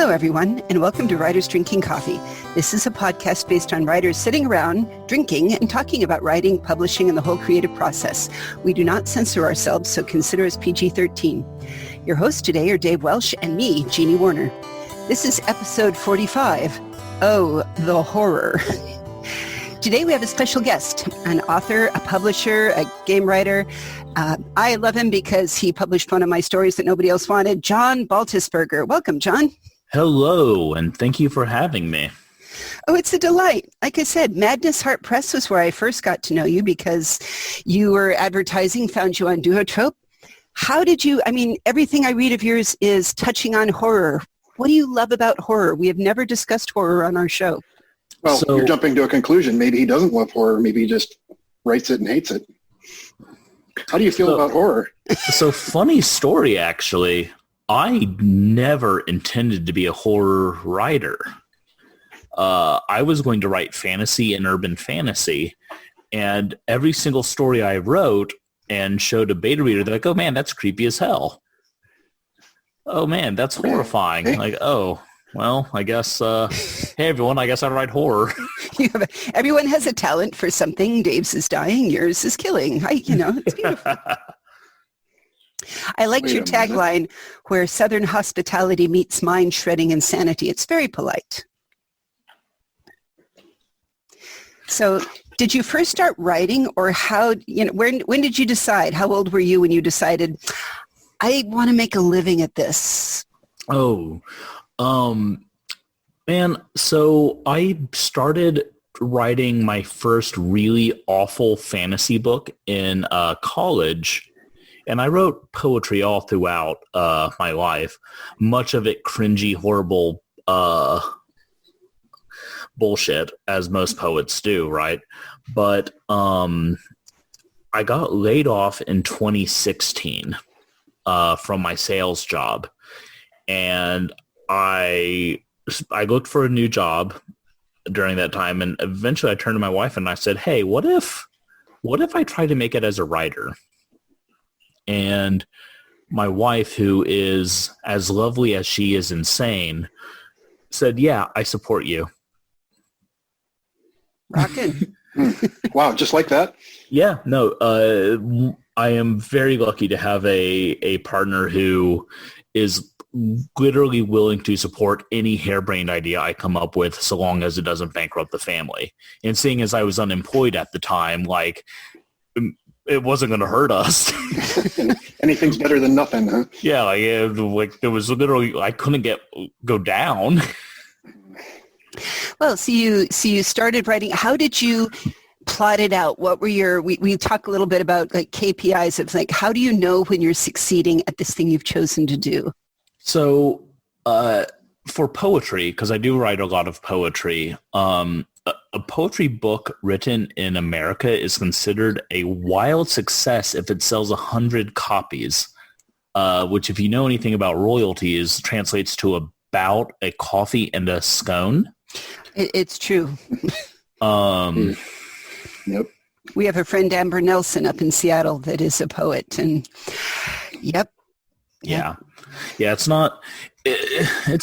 Hello, everyone, and welcome to Writers Drinking Coffee. This is a podcast based on writers sitting around, drinking, and talking about writing, publishing, and the whole creative process. We do not censor ourselves, so consider us PG-13. Your hosts today are Dave Welsh and me, Jeannie Warner. This is episode 45. Oh, the horror. Today we have a special guest, an author, a publisher, a game writer. I love him because he published one of my stories that nobody else wanted, John Baltisberger. Welcome, John. Hello, and thank you for having me. Oh, it's a delight. Like I said, Madness Heart Press was where I first got to know you because you were advertising, found you on Duotrope. How did you, everything I read of yours is touching on horror. What do you love about horror? We have never discussed horror on our show. Well, you're jumping to a conclusion. Maybe he doesn't love horror. Maybe he just writes it and hates it. How do you feel about horror? So funny story, actually. I never intended to be a horror writer. I was going to write fantasy and urban fantasy, and every single story I wrote and showed a beta reader, they're like, oh man, that's creepy as hell. Oh man, that's horrifying. Hey. Like, oh, well, I guess, hey everyone, I guess I write horror. Everyone has a talent for something. Dave's is dying, yours is killing. It's beautiful. I liked your tagline, where Southern hospitality meets mind-shredding insanity. It's very polite. So did you first start writing, or when did you decide? How old were you when you decided, I want to make a living at this? Oh, man, so I started writing my first really awful fantasy book in college. And I wrote poetry all throughout my life, much of it cringy, horrible bullshit, as most poets do, right? But I got laid off in 2016 from my sales job. And I looked for a new job during that time. And eventually I turned to my wife and I said, hey, what if I try to make it as a writer? And my wife, who is as lovely as she is insane, said, yeah, I support you. Rockin'. Wow, just like that? Yeah, no, I am very lucky to have a partner who is literally willing to support any harebrained idea I come up with, so long as it doesn't bankrupt the family. And seeing as I was unemployed at the time, it wasn't going to hurt us. Anything's better than nothing, huh? Yeah, there was literally, I couldn't go down. Well, so you started writing. How did you plot it out? What were we talk a little bit about KPIs of how do you know when you're succeeding at this thing you've chosen to do? So for poetry, because I do write a lot of poetry, a poetry book written in America is considered a wild success if it sells 100 copies, which, if you know anything about royalties, translates to about a coffee and a scone. It's true. Yep. We have a friend, Amber Nelson, up in Seattle that is a poet, and yep. Yeah. It's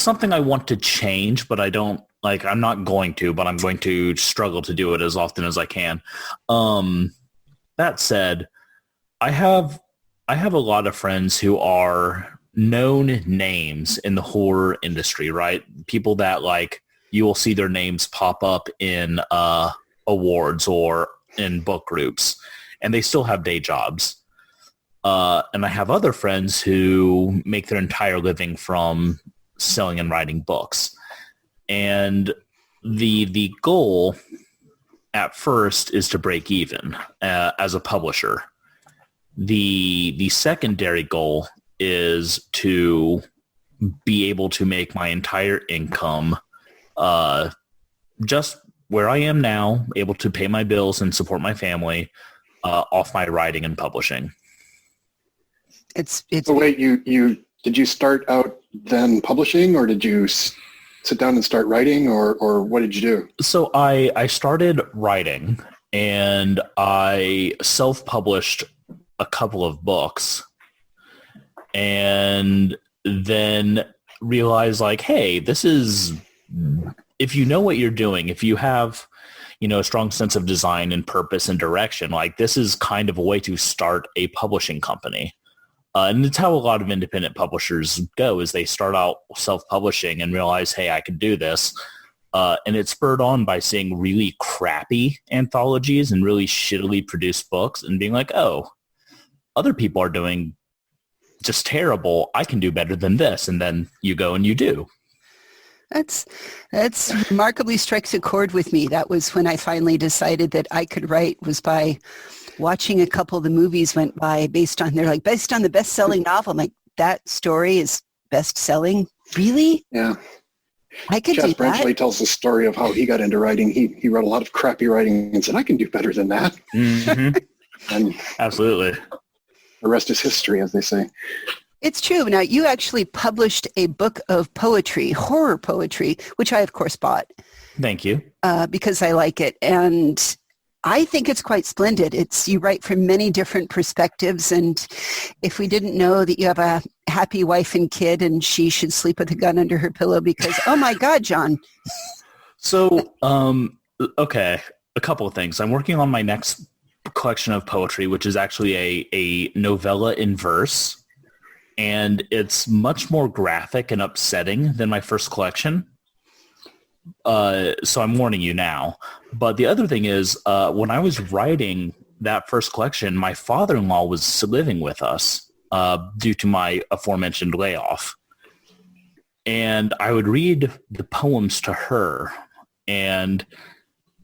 something I want to change, but I don't. I'm not going to, but I'm going to struggle to do it as often as I can. That said, I have a lot of friends who are known names in the horror industry, right? People that you will see their names pop up in awards or in book groups, and they still have day jobs. And I have other friends who make their entire living from selling and writing books. And the goal at first is to break even as a publisher. The secondary goal is to be able to make my entire income just where I am now, able to pay my bills and support my family off my writing and publishing. It's. So wait, did you start out then publishing, or did you sit down and start writing, or what did you do? So I started writing, and I self-published a couple of books, and then realize like, hey, this is, if you know what you're doing, if you have, a strong sense of design and purpose and direction, like this is kind of a way to start a publishing company. And it's how a lot of independent publishers go, is they start out self-publishing and realize, hey, I can do this. And it's spurred on by seeing really crappy anthologies and really shittily produced books and being like, oh, other people are doing just terrible. I can do better than this. And then you go and you do. That's remarkably strikes a chord with me. That was when I finally decided that I could write, was by watching a couple of the movies went by based on the best-selling novel. I'm like, that story is best-selling? Really? Yeah. I could do Chas Branchley that. tells the story of how he got into writing. He wrote a lot of crappy writing and said, I can do better than that. Mm-hmm. And Absolutely. the rest is history, as they say. It's true. Now, you actually published a book of poetry, horror poetry, which I, of course, bought Thank you. because I like it. And I think it's quite splendid. You write from many different perspectives. And if we didn't know that you have a happy wife and kid and she should sleep with a gun under her pillow because, oh my God, John. So, okay, a couple of things. I'm working on my next collection of poetry, which is actually a novella in verse. And it's much more graphic and upsetting than my first collection. So I'm warning you now. But the other thing is, when I was writing that first collection, my father-in-law was living with us due to my aforementioned layoff. And I would read the poems to her. And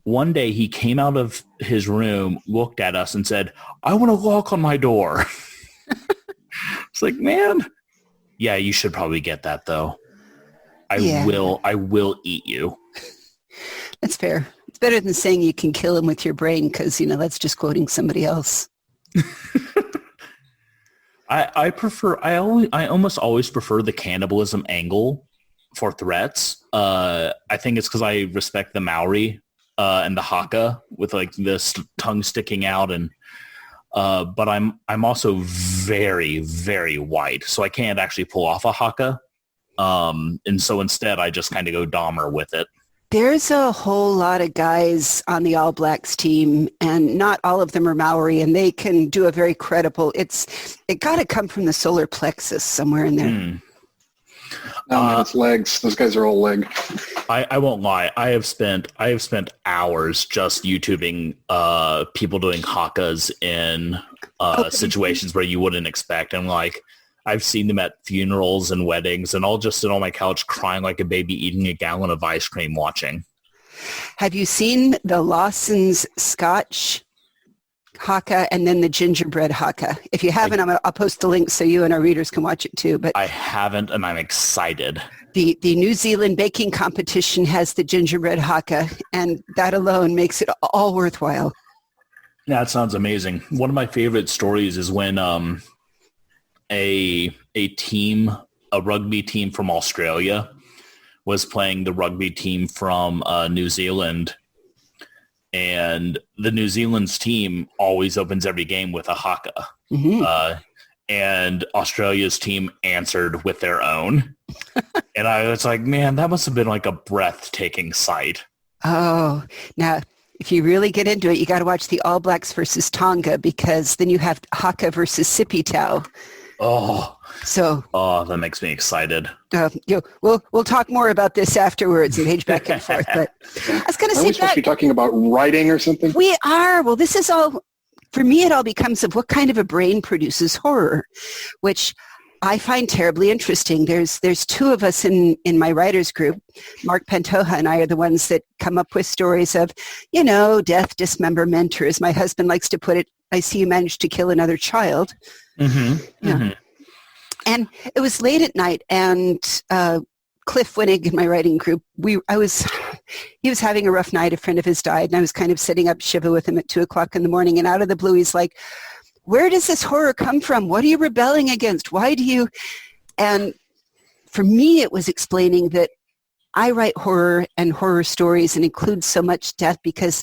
one day he came out of his room, looked at us and said, I want a lock on my door. It's like, man, yeah, you should probably get that though. I will eat you. That's fair. It's better than saying you can kill him with your brain because, that's just quoting somebody else. I almost always prefer the cannibalism angle for threats. I think it's because I respect the Maori and the Haka with like this tongue sticking out, and but I'm also very, very white, so I can't actually pull off a Haka. And so instead, I just kind of go Dahmer with it. There's a whole lot of guys on the All Blacks team, and not all of them are Maori, and they can do a very credible. It got to come from the solar plexus somewhere in there. No, it's legs. Those guys are all leg. I won't lie. I have spent hours just YouTubing people doing Hakas in situations where you wouldn't expect. And like, I've seen them at funerals and weddings, and I'll just sit on my couch crying like a baby eating a gallon of ice cream watching. Have you seen the Lawson's Scotch Haka and then the gingerbread Haka? If you haven't, I'll post the link so you and our readers can watch it too. But I haven't, and I'm excited. The New Zealand baking competition has the gingerbread Haka, and that alone makes it all worthwhile. That sounds amazing. One of my favorite stories is when a rugby team from Australia was playing the rugby team from New Zealand, and the New Zealand's team always opens every game with a haka. Mm-hmm. And Australia's team answered with their own. And I was like, man, that must have been like a breathtaking sight. Oh, now if you really get into it, you got to watch the All Blacks versus Tonga, because then you have Haka versus Sipi Tau. Oh, so that makes me excited. We'll talk more about this afterwards and page back and forth. But I was going to say, are we supposed to be talking about writing or something? We are. Well, this is all, for me, it all becomes of what kind of a brain produces horror, which I find terribly interesting. There's two of us in my writers group. Mark Pantoja and I are the ones that come up with stories of, death, dismemberment, or as my husband likes to put it, I see you managed to kill another child. Mm-hmm. Yeah. Mm-hmm. And it was late at night, and Cliff Winnig in my writing group, he was having a rough night. A friend of his died, and I was kind of setting up Shiva with him at 2:00 in the morning, and out of the blue, he's like, where does this horror come from? What are you rebelling against? Why do you? And for me, it was explaining that I write horror and horror stories and include so much death because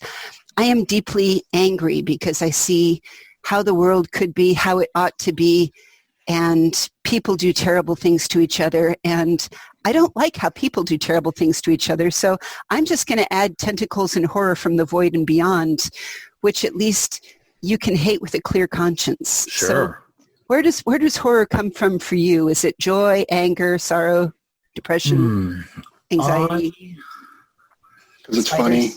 I am deeply angry, because I see how the world could be, how it ought to be, and people do terrible things to each other, and I don't like how people do terrible things to each other, so I'm just going to add tentacles and horror from the void and beyond, which at least you can hate with a clear conscience. Sure. So where does horror come from for you? Is it joy, anger, sorrow, depression, anxiety? Because it's funny.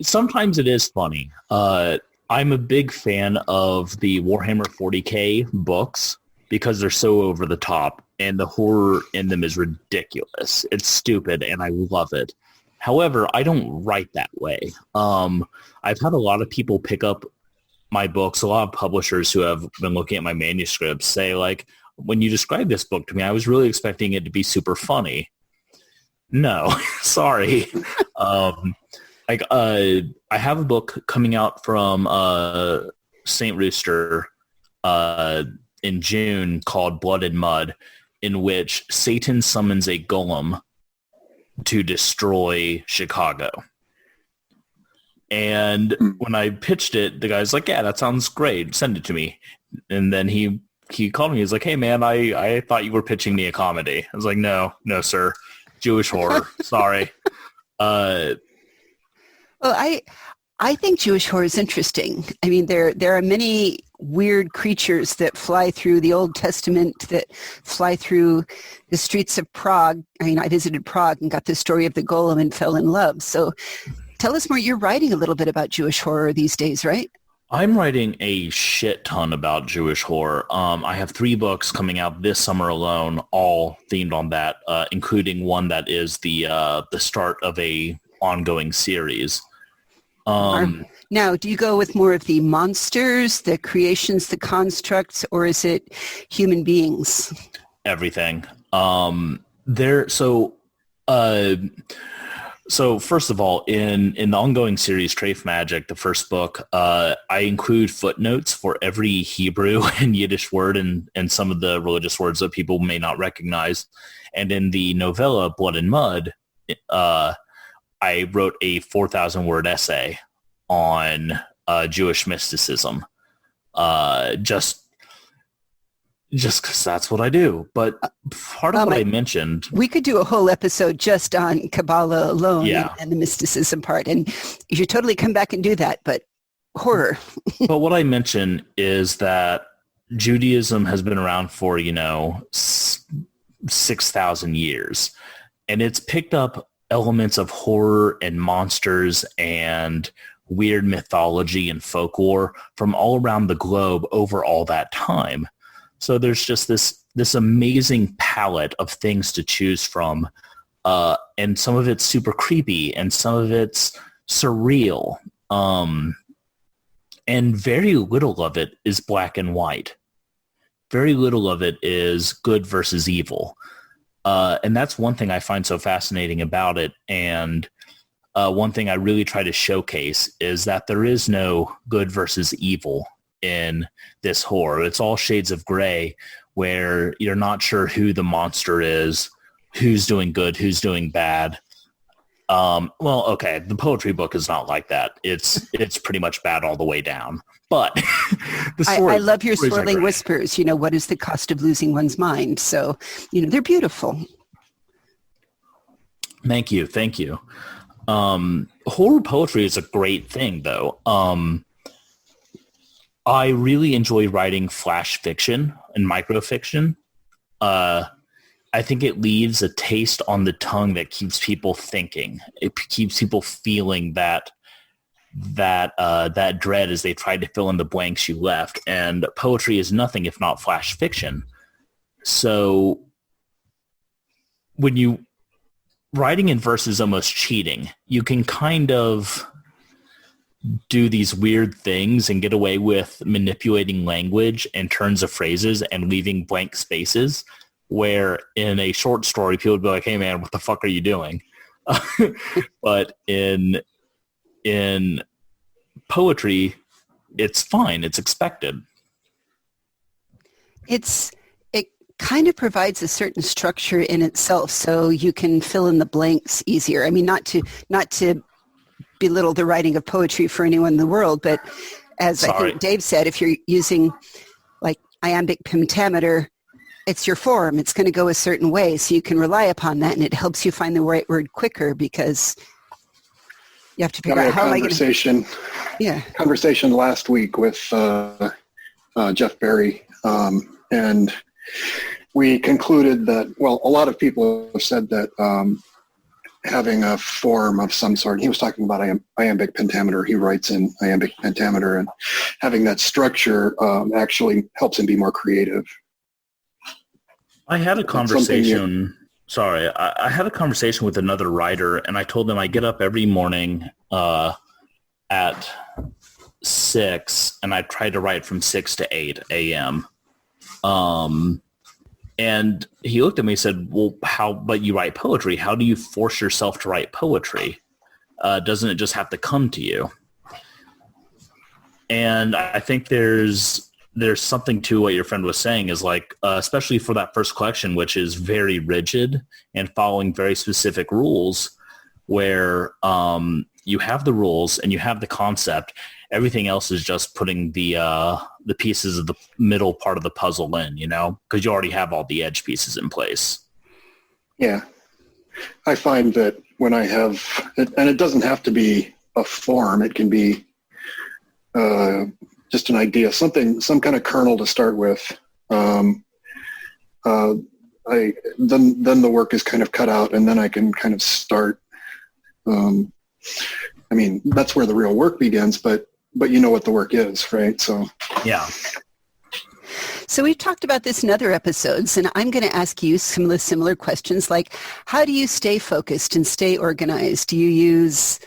Sometimes it is funny. I'm a big fan of the Warhammer 40K books because they're so over the top and the horror in them is ridiculous. It's stupid and I love it. However, I don't write that way. I've had a lot of people pick up my books, a lot of publishers who have been looking at my manuscripts say, like, when you described this book to me, I was really expecting it to be super funny. No, sorry. I have a book coming out from St. Rooster in June called Blood and Mud, in which Satan summons a golem to destroy Chicago. And when I pitched it, the guy's like, yeah, that sounds great. Send it to me. And then he called me. He's like, hey, man, I thought you were pitching me a comedy. I was like, no, sir. Jewish horror. Sorry. Well, I think Jewish horror is interesting. I mean, there are many weird creatures that fly through the Old Testament, that fly through the streets of Prague. I mean, I visited Prague and got the story of the golem and fell in love. So tell us more. You're writing a little bit about Jewish horror these days, right? I'm writing a shit ton about Jewish horror. I have 3 books coming out this summer alone, all themed on that, including one that is the start of a ongoing series. Now, do you go with more of the monsters, the creations, the constructs, or is it human beings? Everything. So first of all, in the ongoing series Trafe Magic, the first book, I include footnotes for every Hebrew and Yiddish word and some of the religious words that people may not recognize. And in the novella Blood and Mud, I wrote a 4,000-word essay on Jewish mysticism, just because that's what I do. But part of what I mentioned... We could do a whole episode just on Kabbalah alone, yeah, and the mysticism part. And you should totally come back and do that, but horror. But what I mentioned is that Judaism has been around for, 6,000 years. And it's picked up elements of horror and monsters and weird mythology and folklore from all around the globe over all that time. So there's just this amazing palette of things to choose from, and some of it's super creepy and some of it's surreal, and very little of it is black and white. Very little of it is good versus evil, and that's one thing I find so fascinating about it. And one thing I really try to showcase is that there is no good versus evil in this horror. It's all shades of gray, where you're not sure who the monster is, who's doing good, who's doing bad. Well, okay, the poetry book is not like that. It's pretty much bad all the way down. But the story, I love your swirling whispers. What is the cost of losing one's mind? So, they're beautiful. Thank you. Horror poetry is a great thing, though. I really enjoy writing flash fiction and microfiction. I think it leaves a taste on the tongue that keeps people thinking. It keeps people feeling that dread as they try to fill in the blanks you left. And poetry is nothing if not flash fiction. So when you writing in verse is almost cheating. You can kind of do these weird things and get away with manipulating language and turns of phrases and leaving blank spaces, where in a short story, people would be like, hey, man, what the fuck are you doing? But in poetry, it's fine. It's expected. It kind of provides a certain structure in itself, so you can fill in the blanks easier. I mean, not to belittle the writing of poetry for anyone in the world, but as I think Dave said, if you're using like iambic pentameter, it's your form. It's going to go a certain way. So you can rely upon that, and it helps you find the right word quicker because you have to figure out how am I going to... Yeah. Conversation last week with Jeff Berry, and we concluded that, well, a lot of people have said that having a form of some sort, he was talking about iambic pentameter, he writes in iambic pentameter, and having that structure actually helps him be more creative. I had a conversation, I had a conversation with another writer, and I told them I get up every morning at 6, and I try to write from 6 to 8 a.m. And he looked at me and said, well, but you write poetry. How do you force yourself to write poetry? Doesn't it just have to come to you? And I think there's something to what your friend was saying is like, especially for that first collection, which is very rigid and following very specific rules where you have the rules and you have the concept. Everything else is just putting the pieces of the middle part of the puzzle in, because you already have all the edge pieces in place. Yeah. I find that when I have, and it doesn't have to be a form, it can be just an idea, some kind of kernel to start with. Then the work is kind of cut out, and then I can kind of start. That's where the real work begins, but you know what the work is, right? So yeah. So we've talked about this in other episodes, and I'm going to ask you some of the similar questions, like how do you stay focused and stay organized? Do you use,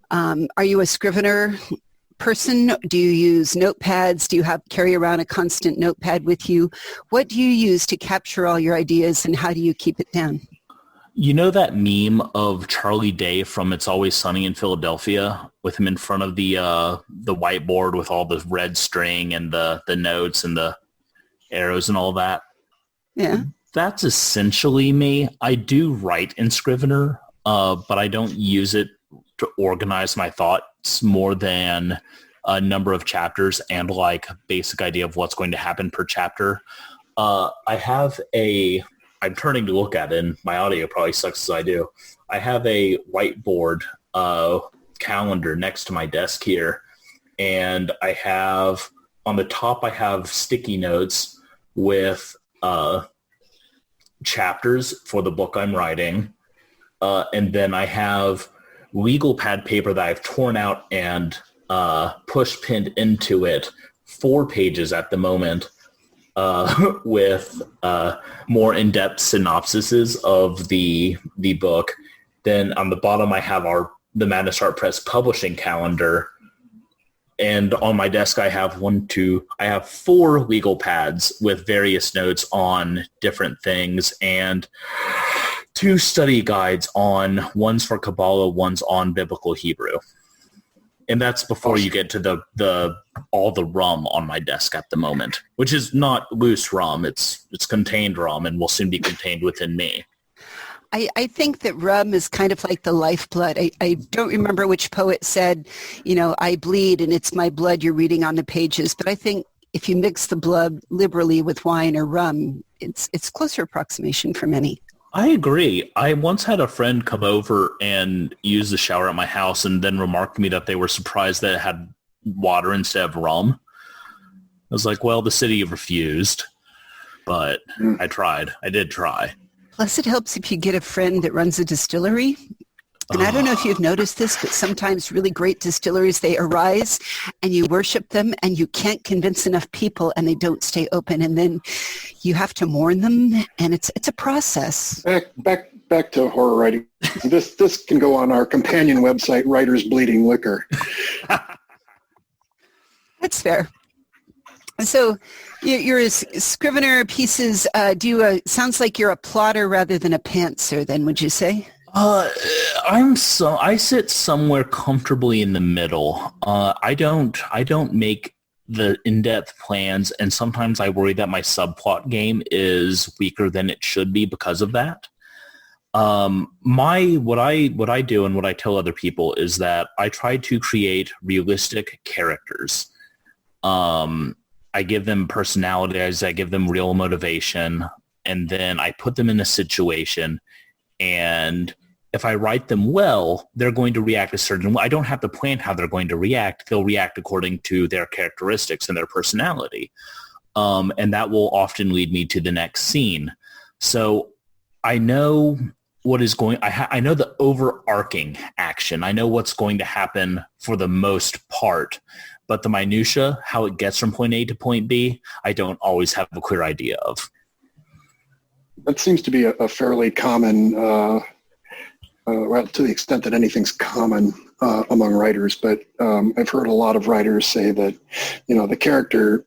are you a Scrivener person? Do you use notepads? Do you carry around a constant notepad with you? What do you use to capture all your ideas, and how do you keep it down? You know that meme of Charlie Day from It's Always Sunny in Philadelphia with him in front of the whiteboard with all the red string and the notes and the arrows and all that? Yeah. That's essentially me. I do write in Scrivener, but I don't use it to organize my thoughts more than a number of chapters and like a basic idea of what's going to happen per chapter. I'm turning to look at it, and my audio probably sucks as I do. I have a whiteboard calendar next to my desk here, and I have, on the top, I have sticky notes with chapters for the book I'm writing, and then I have legal pad paper that I've torn out and push pinned into it, 4 pages at the moment, with more in-depth synopsises of the book. Then on the bottom, I have the Madness Art Press publishing calendar. And on my desk, I have 4 legal pads with various notes on different things and 2 study guides one's for Kabbalah, one's on Biblical Hebrew. And that's before you get to all the rum on my desk at the moment, which is not loose rum. It's contained rum and will soon be contained within me. I think that rum is kind of like the lifeblood. I don't remember which poet said, I bleed and it's my blood you're reading on the pages. But I think if you mix the blood liberally with wine or rum, it's closer approximation for many. I agree. I once had a friend come over and use the shower at my house and then remarked to me that they were surprised that it had water instead of rum. I was like, well, the city refused, but I tried. I did try. Plus, it helps if you get a friend that runs a distillery. And I don't know if you've noticed this, but sometimes really great distilleries, they arise and you worship them and you can't convince enough people and they don't stay open. And then you have to mourn them, and it's a process. Back to horror writing. This can go on our companion website, Writers Bleeding Liquor. That's fair. So you're a Scrivener pieces. Sounds like you're a plotter rather than a pantser then, would you say? I sit somewhere comfortably in the middle. I don't make the in-depth plans, and sometimes I worry that my subplot game is weaker than it should be because of that. What I do and what I tell other people is that I try to create realistic characters. I I give them personalities, I give them real motivation, and then I put them in a situation, and if I write them well, they're going to react a certain way. I don't have to plan how they're going to react. They'll react according to their characteristics and their personality. And that will often lead me to the next scene. So I know what is going, I know the overarching action. I know what's going to happen for the most part, but the minutia, how it gets from point A to point B, I don't always have a clear idea of. That seems to be a fairly common, well, to the extent that anything's common among writers, but I've heard a lot of writers say that, the character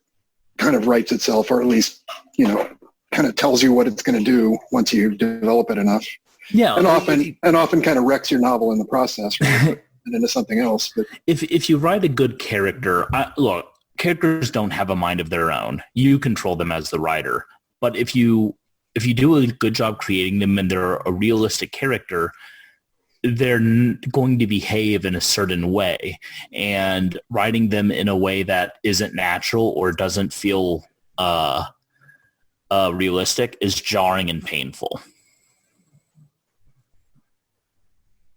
kind of writes itself, or at least, kind of tells you what it's going to do once you develop it enough. Yeah. And often kind of wrecks your novel in the process, right? And into something else. But if you write a good character, look, characters don't have a mind of their own. You control them as the writer. But if you do a good job creating them and they're a realistic character, they're going to behave in a certain way, and writing them in a way that isn't natural or doesn't feel realistic is jarring and painful.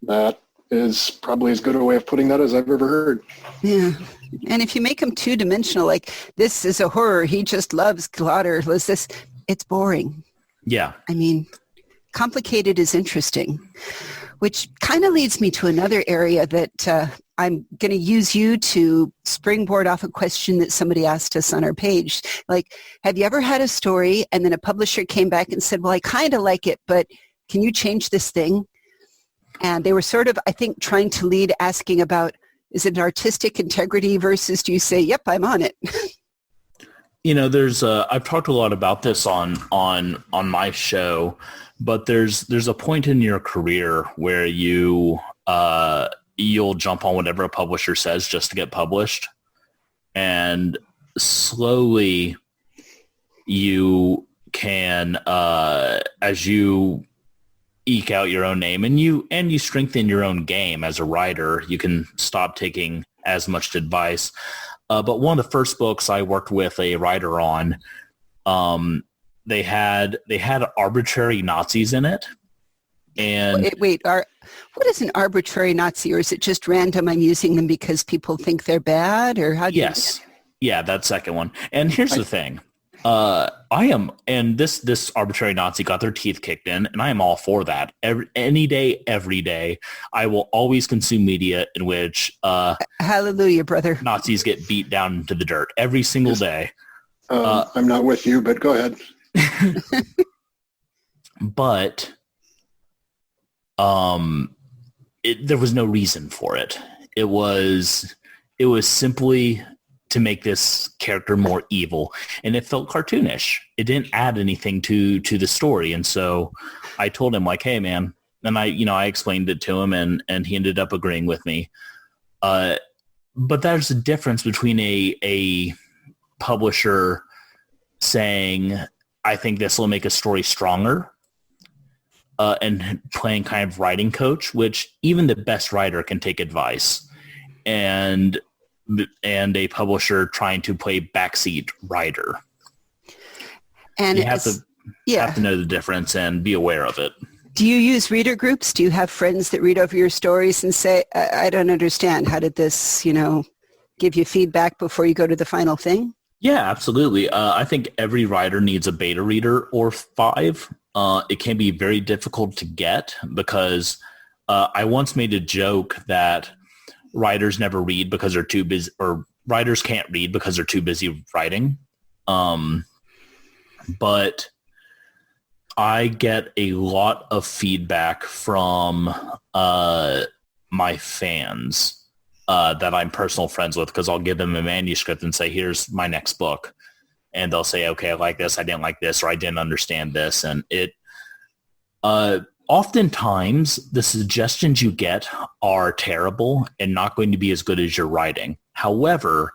That is probably as good a way of putting that as I've ever heard. Yeah. And if you make them two-dimensional, like this is a horror, he just loves Clauder, it's boring. Yeah. I mean, complicated is interesting, which kind of leads me to another area that I'm going to use you to springboard off a question that somebody asked us on our page. Like, have you ever had a story and then a publisher came back and said, well, I kind of like it, but can you change this thing? And they were sort of, I think, trying to lead asking about, is it artistic integrity versus do you say, yep, I'm on it? There's I've talked a lot about this on my show, but there's a point in your career where you'll jump on whatever a publisher says just to get published, and slowly you can as you eke out your own name and you strengthen your own game as a writer, you can stop taking as much advice. But one of the first books I worked with a writer on, they had arbitrary Nazis in it. And what is an arbitrary Nazi, or is it just random? I'm using them because people think they're bad, or how do you? Yes, yeah, that second one. And here's the thing. This arbitrary Nazi got their teeth kicked in, and I am all for that. Any day, every day, I will always consume media in which hallelujah, brother, Nazis get beat down into the dirt every single day. I'm not with you, but go ahead. But there was no reason for it. It was simply to make this character more evil, and it felt cartoonish. It didn't add anything to the story, and so I told him, like, hey man, and I explained it to him, and he ended up agreeing with me. But there's a difference between a publisher saying, I think this will make a story stronger, and playing kind of writing coach, which even the best writer can take advice, and a publisher trying to play backseat writer. And you have to know the difference and be aware of it. Do you use reader groups? Do you have friends that read over your stories and say, I don't understand. How did this, give you feedback before you go to the final thing? Yeah, absolutely. I think every writer needs a beta reader or 5. It can be very difficult to get because I once made a joke that writers never read because they're too busy, or writers can't read because they're too busy writing. But I get a lot of feedback from my fans that I'm personal friends with, because I'll give them a manuscript and say, here's my next book. And they'll say, okay, I like this, I didn't like this, or I didn't understand this. And it oftentimes the suggestions you get are terrible and not going to be as good as your writing. However,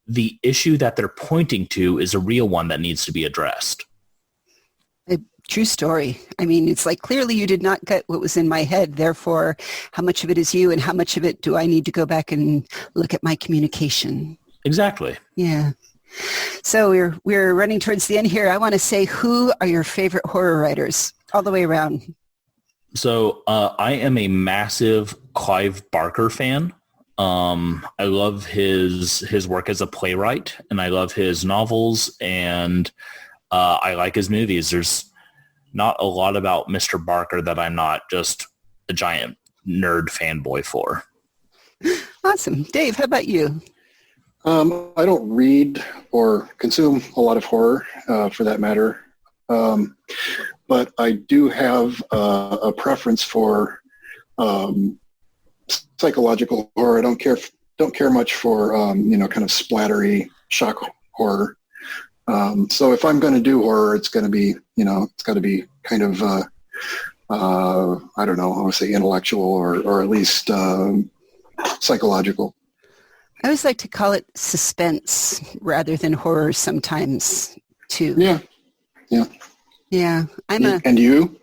the issue that they're pointing to is a real one that needs to be addressed. A true story. I mean, it's like, clearly you did not get what was in my head. Therefore, how much of it is you and how much of it do I need to go back and look at my communication? Exactly. Yeah. So we're running towards the end here. I want to say, who are your favorite horror writers all the way around? So I am a massive Clive Barker fan. I love his work as a playwright, and I love his novels, and I like his movies. There's not a lot about Mr. Barker that I'm not just a giant nerd fanboy for. Awesome. Dave, how about you? I don't read or consume a lot of horror, for that matter. But I do have a preference for psychological horror. I don't care much for kind of splattery shock horror. So if I'm going to do horror, it's going to be it's got to be kind of I don't know, I want to say intellectual or at least psychological. I always like to call it suspense rather than horror sometimes too. Yeah. Yeah. And you?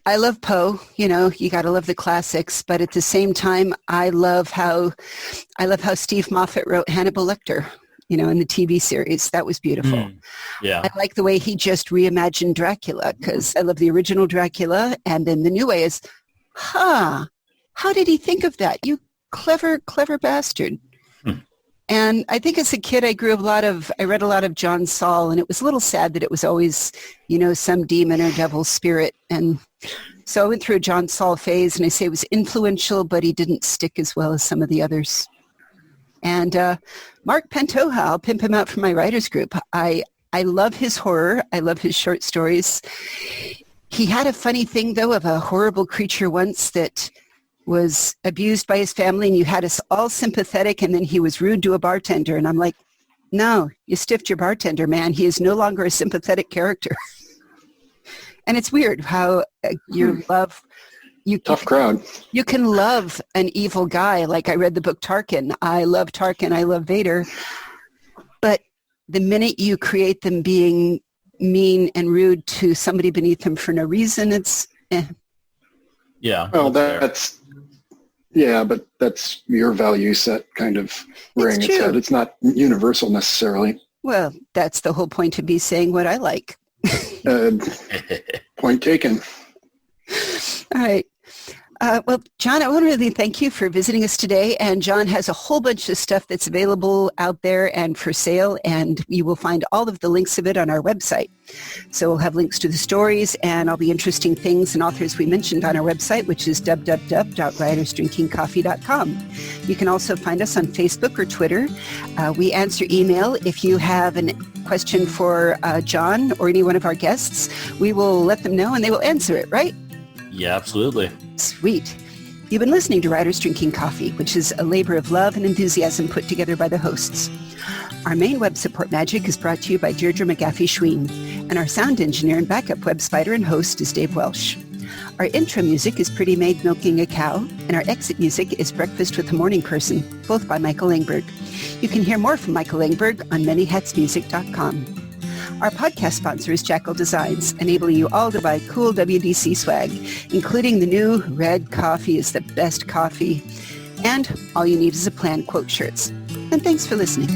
I love Poe. You got to love the classics, but at the same time, I love how Steve Moffat wrote Hannibal Lecter, in the TV series. That was beautiful. Yeah. I like the way he just reimagined Dracula, because I love the original Dracula, and then the new way is, how did he think of that? You clever, clever bastard. And I think as a kid, I read a lot of John Saul, and it was a little sad that it was always, some demon or devil spirit. And so I went through a John Saul phase, and I say it was influential, but he didn't stick as well as some of the others. And Mark Pantoja, I'll pimp him out from my writers group. I love his horror. I love his short stories. He had a funny thing, though, of a horrible creature once that was abused by his family, and you had us all sympathetic, and then he was rude to a bartender. And I'm like, no, you stiffed your bartender, man. He is no longer a sympathetic character. And it's weird how tough crowd. You can love an evil guy. Like I read the book Tarkin. I love Tarkin. I love Vader. But the minute you create them being mean and rude to somebody beneath them for no reason, it's Yeah. Well, but that's your value set kind of rearing its head. It's not universal necessarily. Well, that's the whole point of me saying what I like. Point taken. All right. Well, John, I want to really thank you for visiting us today. And John has a whole bunch of stuff that's available out there and for sale, and you will find all of the links of it on our website. So we'll have links to the stories and all the interesting things and authors we mentioned on our website, which is www.writersdrinkingcoffee.com. You can also find us on Facebook or Twitter. We answer email. If you have a question for John or any one of our guests, we will let them know and they will answer it, right? Yeah, absolutely. Sweet. You've been listening to Writers Drinking Coffee, which is a labor of love and enthusiasm put together by the hosts. Our main web support magic is brought to you by Deirdre McGaffey-Schween, and our sound engineer and backup web spider and host is Dave Welsh. Our intro music is Pretty Maid Milking a Cow, and our exit music is Breakfast with the Morning Person, both by Michael Engberg. You can hear more from Michael Engberg on manyhatsmusic.com. Our podcast sponsor is Jackal Designs, enabling you all to buy cool WDC swag, including the new Red Coffee is the best coffee. And all you need is a plan quote shirts. And thanks for listening.